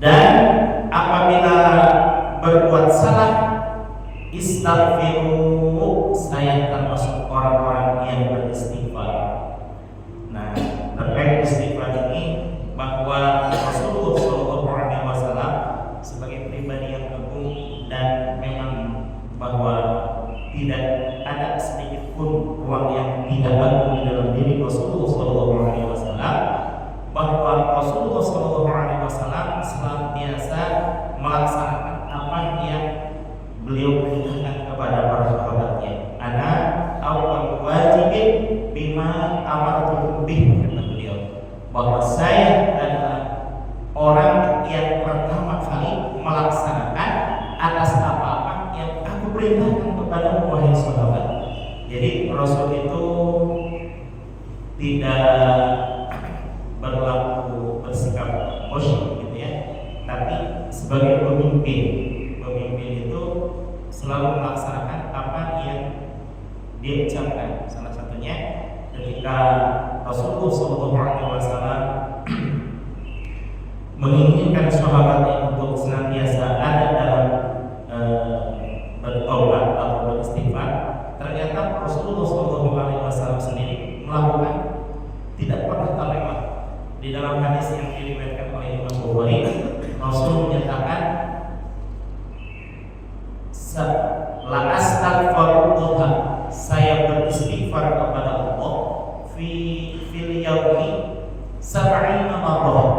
Dan apabila berbuat salah, istaghfiru, saya termasuk orang-orang yang beristighfar. Nah, terkait istighfar ini bahwa Rasulullah SAW sebagai pribadi yang agung dan memang bahwa tidak ada sedikit pun ruang yang tidak agung di dalam diri Rasulullah SAW, bahwa Rasulullah SAW senantiasa melaksanakan apa yang beliau perintahkan kepada para sahabatnya. Ana awwal wajibin bima amartukum bih, kata beliau, bahwa saya adalah orang yang pertama kali melaksanakan atas apa-apa yang aku perintahkan kepada wahai sahabat. Jadi Rasul itu tidak berlaku bersikap emosi gitu ya, tapi sebagai pemimpin itu selalu melaksanakan apa yang dia ucapkan. Salah satunya ketika Rasulullah SAW menginginkan sahabatnya untuk senantiasa ada dalam bertaubat atau beristighfar, ternyata Rasulullah SAW sendiri melakukan, tidak pernah terlewat. Di dalam hadis yang diriwayatkan oleh Imam Bukhari, Rasul menyatakan, la astaghfirullah, saya beristighfar kepada Allah fil yaumi sab'ina marrah,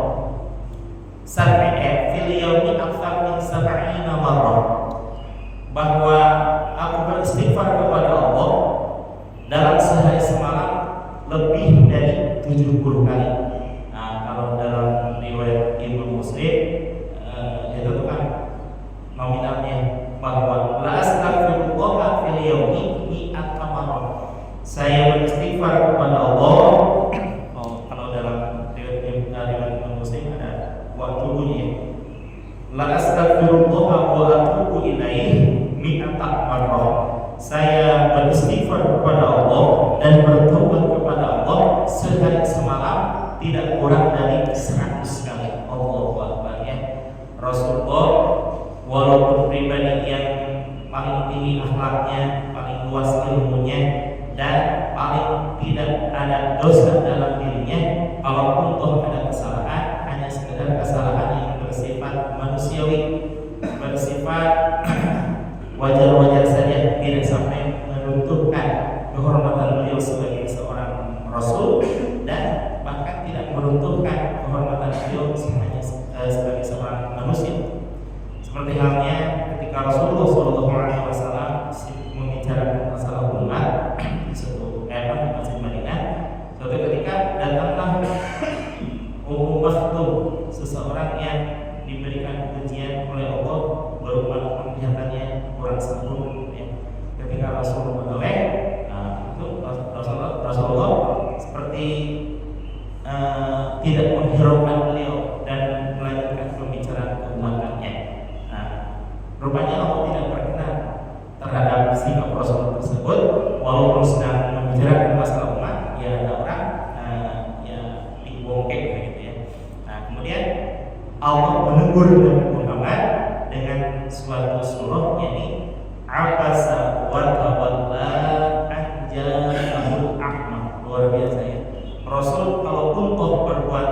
fil yaumi akthar min sab'ina marrah, bahwa aku beristighfar kepada Allah dalam sehari semalam lebih dari 70 kali. Nah, kalau dalam riwayat Imam Muslim itu kan nominalnya, bahwa la astaghfirullah fil yaumi mi'ata marrah, saya beristighfar kepada Allah. Kalau dalam riwayat Imam Muslim ada waktunya, la astaghfirullah wa atubu ilaihi mi'ata marrah, saya beristighfar kepada Allah dan bertobat kepada Allah sehari semalam tidak kurang dari 100 kali. Allahu Akbar ya. Rasulullah walaupun pribadi yang paling tinggi akhlaknya, paling luas ilmunya, dan paling tidak ada dosa dalam dirinya, kalaupun toh ada kesalahan, hanya sekedar kesalahan yang bersifat manusiawi, bersifat wajar-wajar saja, tidak sampai meruntuhkan kehormatan beliau sebagai seorang Rasul, dan bahkan tidak meruntuhkan kehormatan beliau hanya sebagai seorang manusia. Seperti halnya ketika Rasulullah SAW membicarakan masalah umat di suatu di Masjid Madinah, suatu ketika datanglah Ummu Maktum, seseorang yang diberikan ujian oleh Allah berupa penglihatannya kurang sempurna ya. Ketika Rasulullah menoleh, itu Rasulullah seperti tidak menghiraukan beliau dan melanjutkan pembicaraan keumatannya. Rupanya Allah tidak berkenan terhadap sikap Rasul tersebut, walaupun sedang membicarakan masalah umat, ya ada orang ya dibongkek gitu ya. Kemudian Allah menegur Nabi Muhammad dengan suatu surah, yakni Abasa wa tawalla an ja'ahul a'ma. Luar biasa ya. Rasul kalaupun toh berbuat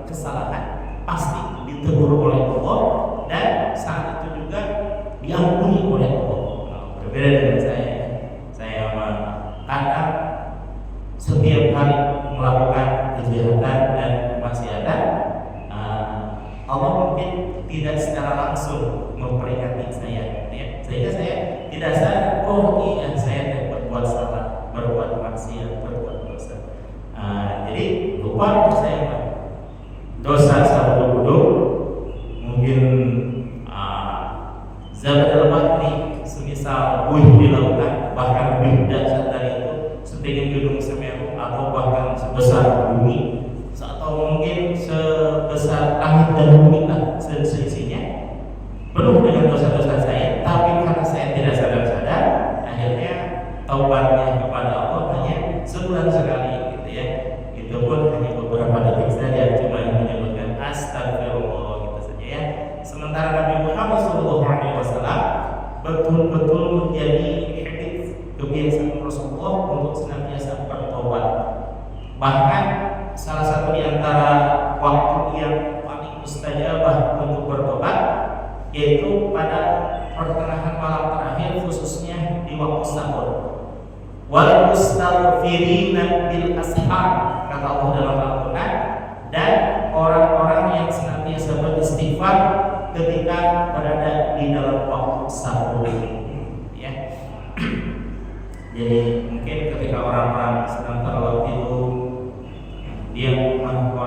kesalahan pasti ditegur oleh Allah, dan saat itu juga diampuni oleh Allah. Berbeda dengan saya. Saya kadang setiap hari melakukan kejahatan dan kemaksiatan, Allah mungkin tidak secara langsung memperingati saya ya. Sehingga saya tidak sadar, oh iya saya berbuat salah, berbuat maksiat, berbuat dosa. Jadi lupa saya dosa satu duduk, mungkin zaman lebat nih, semisal buih di lautan, bahkan lebih dahsyat dari itu, setinggi gunung Semeru, atau bahkan sebesar bumi, atau mungkin sebesar langit dan bumi lah seisinya, penuh dengan dosa-dosa saya. Tapi karena saya tidak sadar-sadar, akhirnya taubatnya kepada Allah hanya sebulan sekali gitu ya. Itu pun hanya beberapa detik saja, cuma menyebutkan astagfirullah gitu saja ya. waktu yang paling mustajabah untuk bertobat yaitu pada pertengahan malam terakhir, khususnya di waktu sahur. Wal mustaghfirina bil ashar, kata Allah dalam Al-Quran, dan orang-orang yang senantiasa beristighfar ketika berada di dalam waktu sahur. Ya. Jadi mungkin ketika orang-orang sedang terlelap tidur, dia orang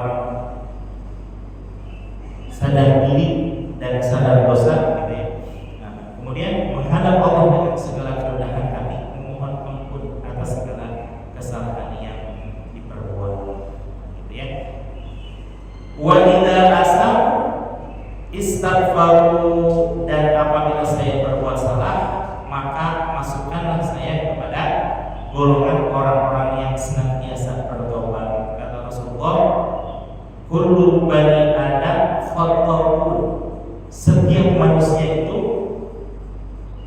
sadar diri dan sadar dosa, gitu ya. Nah, kemudian menghadap Allah dengan segala kerendahan hati, memohon ampun atas segala kesalahan yang diperbuat, gitu ya. Wa idza asam istaghfaru, dan apabila saya berbuat salah, maka masukkanlah saya kepada golongan orang-orang yang senantiasa bertobat. Kata Rasulullah, kullu bani Adam khata'un, setiap manusia itu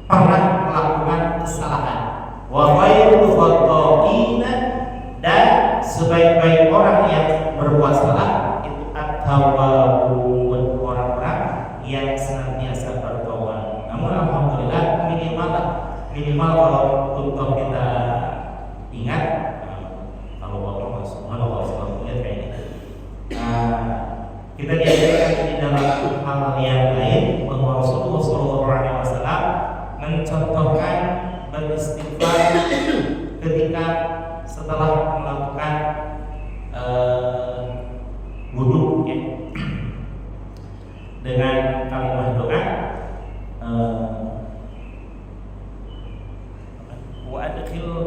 pernah melakukan kesalahan. Wa khairul khata'ina, dan sebaik-baik orang yang berbuat salah itu at-tawwabun, orang-orang yang senantiasa bertobat. Namun alhamdulillah minimal kalau untuk kita ingat, kalau Allah Subhanahu wa taala lihat kayak ini, kita diajarkan di dalam hal yang lain bahwa Rasulullah SAW mencontohkan beristighfar ketika setelah melakukan wudu, ya, dengan kalimat doa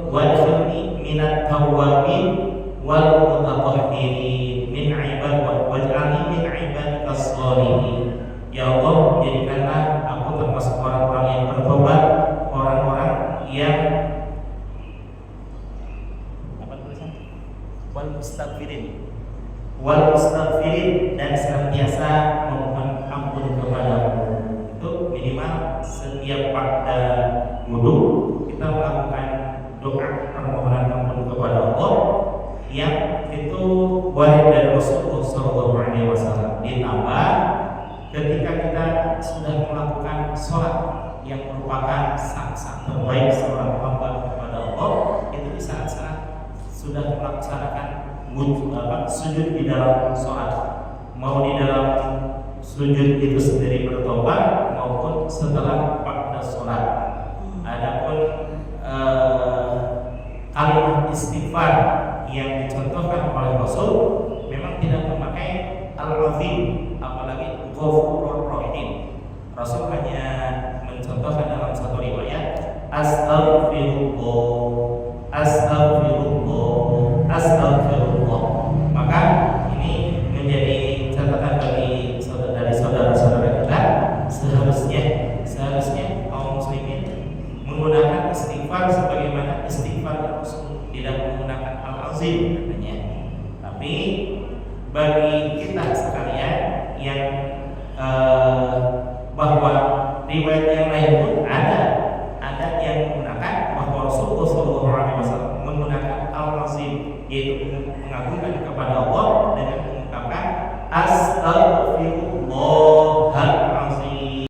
wa'adkhilni minat tawwabin wal mutatahhirin min ibad waj'alni min ibadikas sholihin. Ya Allah, jadikanlah aku termasuk orang-orang yang bertobat, orang-orang yang apa tulisan? Wal mustaghfirin, dan senantiasa memohon ampun kepadamu. Itu minimal setiap pada wudu kita melakukan doa permohonan ampun kepada Allah, yang itu wahid dari Rasulullah SAW. Ditambah ketika kita sudah melakukan sholat yang merupakan saat-saat terbaik seorang hamba kepada Allah, itu di saat-saat sudah melaksanakan sujud di dalam sholat, mau di dalam sujud itu sendiri bertobat maupun setelah pada sholat. Adapun kalimat istighfar yang dicontohkan oleh Rasul memang tidak memakai al-azim, apalagi ghafurur rahim. Rasul hanya mencontohkan dalam satu riwayat astaghfirullah,